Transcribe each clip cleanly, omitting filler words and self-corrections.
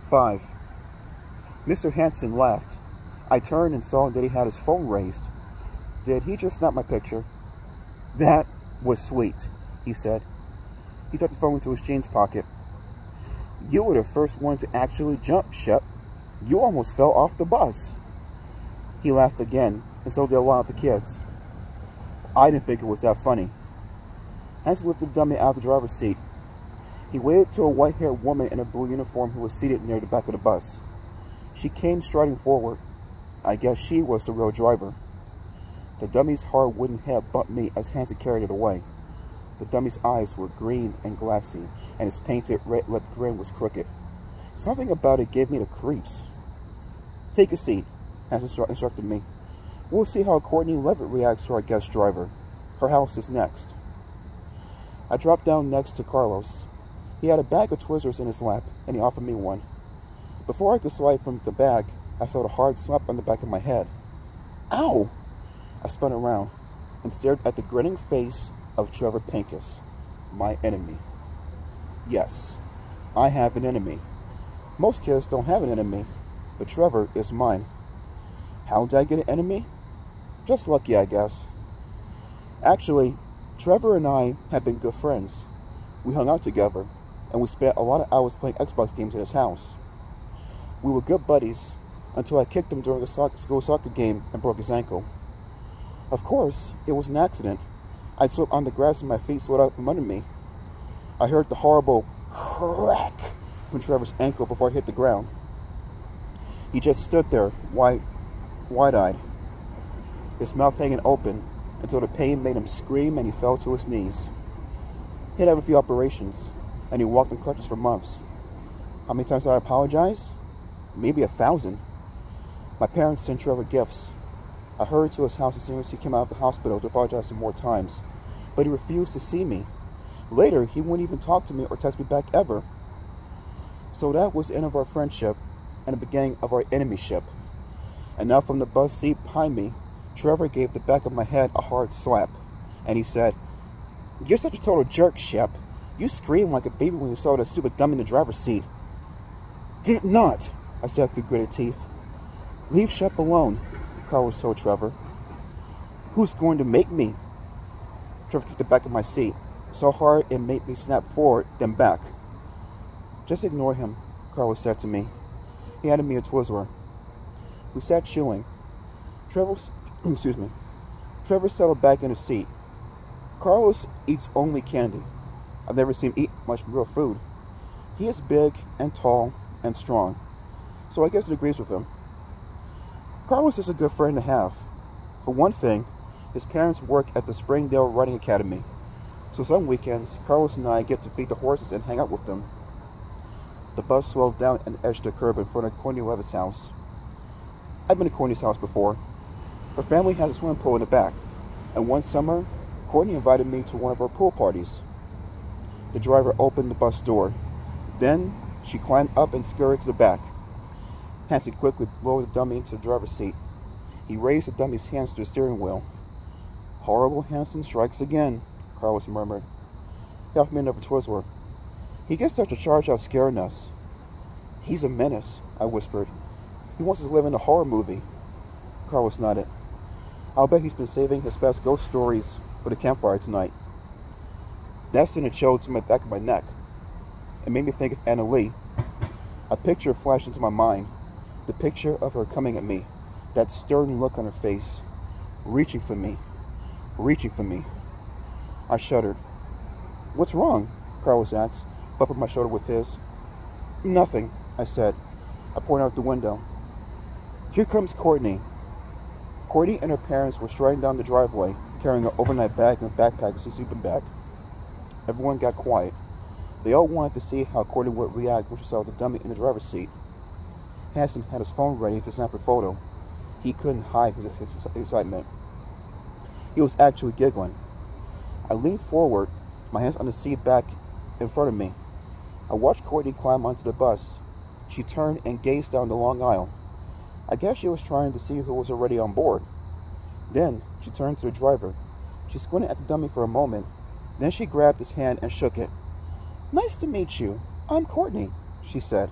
5. Mr. Hanson laughed. I turned and saw that he had his phone raised. Did he just snap my picture? That was sweet, he said. He tucked the phone into his jeans pocket. You were the first one to actually jump, Shep. You almost fell off the bus. He laughed again, and so did a lot of the kids. I didn't think it was that funny. Hanson lifted the dummy out of the driver's seat. He waved to a white-haired woman in a blue uniform who was seated near the back of the bus. She came striding forward. I guess she was the real driver. The dummy's hard wooden head bumped me as Hanson carried it away. The dummy's eyes were green and glassy, and his painted red-lipped grin was crooked. Something about it gave me the creeps. Take a seat, Hanson instructed me. We'll see how Courtney Levitt reacts to our guest driver. Her house is next. I dropped down next to Carlos. He had a bag of Twizzlers in his lap, and he offered me one. Before I could slide from the bag, I felt a hard slap on the back of my head. Ow! I spun around and stared at the grinning face of Trevor Pincus, my enemy. Yes, I have an enemy. Most kids don't have an enemy, but Trevor is mine. How did I get an enemy? Just lucky, I guess. Actually, Trevor and I have been good friends. We hung out together, and we spent a lot of hours playing Xbox games at his house. We were good buddies until I kicked him during a school soccer game and broke his ankle. Of course, it was an accident. I slipped on the grass and my feet slid out from under me. I heard the horrible crack from Trevor's ankle before I hit the ground. He just stood there, wide-eyed, his mouth hanging open until the pain made him scream and he fell to his knees. He had a few operations, and he walked on crutches for months. How many times did I apologize? Maybe 1,000. My parents sent Trevor gifts. I hurried to his house as soon as he came out of the hospital to apologize some more times, but he refused to see me. Later, he wouldn't even talk to me or text me back ever. So that was the end of our friendship and the beginning of our enemyship. And now from the bus seat behind me, Trevor gave the back of my head a hard slap, and he said, "You're such a total jerk, Shep. You screamed like a baby when you saw that stupid dummy in the driver's seat." "Did not," I said through gritted teeth. "Leave Shep alone," Carlos told Trevor. "Who's going to make me?" Trevor kicked the back of my seat so hard it made me snap forward, then back. "Just ignore him," Carlos said to me. He handed me a Twizzler. We sat chewing. Trevor settled back in his seat. Carlos eats only candy. I've never seen him eat much real food. He is big and tall and strong, so I guess it agrees with him. Carlos is a good friend to have. For one thing, his parents work at the Springdale Riding Academy, so some weekends, Carlos and I get to feed the horses and hang out with them. The bus slowed down and edged the curb in front of Courtney Levitt's house. I've been to Courtney's house before. Her family has a swimming pool in the back, and one summer, Courtney invited me to one of her pool parties. The driver opened the bus door. Then, she climbed up and scurried to the back. Hanson quickly lowered the dummy into the driver's seat. He raised the dummy's hands to the steering wheel. "Horrible Hanson strikes again," Carlos murmured. He offered me another Twizzler. "He gets such a charge out of scaring us." "He's a menace," I whispered. "He wants us to live in a horror movie." Carlos nodded. "I'll bet he's been saving his best ghost stories for the campfire tonight." That sent a chill to my back of my neck. It made me think of Anna Lee. A picture flashed into my mind. The picture of her coming at me. That stern look on her face. Reaching for me. Reaching for me. I shuddered. "What's wrong?" Carlos asked, bumping my shoulder with his. "Nothing," I said. I pointed out the window. "Here comes Courtney." Courtney and her parents were striding down the driveway, carrying an overnight bag and a backpack as a sleeping bag. Everyone got quiet. They all wanted to see how Courtney would react when she saw the dummy in the driver's seat. Hanson had his phone ready to snap a photo. He couldn't hide his excitement. He was actually giggling. I leaned forward, my hands on the seat back in front of me. I watched Courtney climb onto the bus. She turned and gazed down the long aisle. I guess she was trying to see who was already on board. Then she turned to the driver. She squinted at the dummy for a moment. Then she grabbed his hand and shook it. "Nice to meet you. I'm Courtney," she said.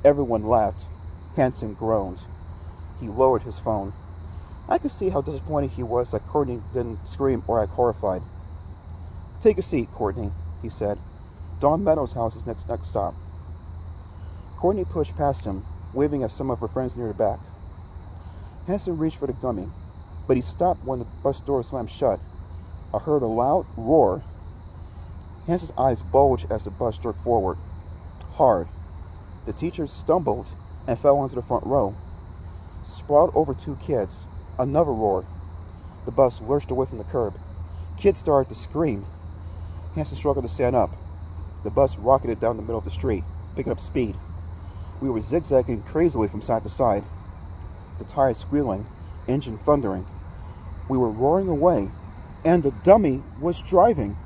Everyone laughed. Hanson groaned. He lowered his phone. I could see how disappointed he was that Courtney didn't scream or act horrified. Take a seat, Courtney, he said. Dawn Meadows' house is next stop. Courtney pushed past him, waving at some of her friends near the back. Hanson reached for the dummy, but he stopped when the bus door slammed shut. I heard a loud roar. Hanson's eyes bulged as the bus jerked forward. Hard. The teacher stumbled and fell onto the front row. Sprawled over two kids. Another roar. The bus lurched away from the curb. Kids started to scream. Hanson struggled to stand up. The bus rocketed down the middle of the street, picking up speed. We were zigzagging crazily from side to side. The tires squealing, engine thundering. We were roaring away, and the dummy was driving.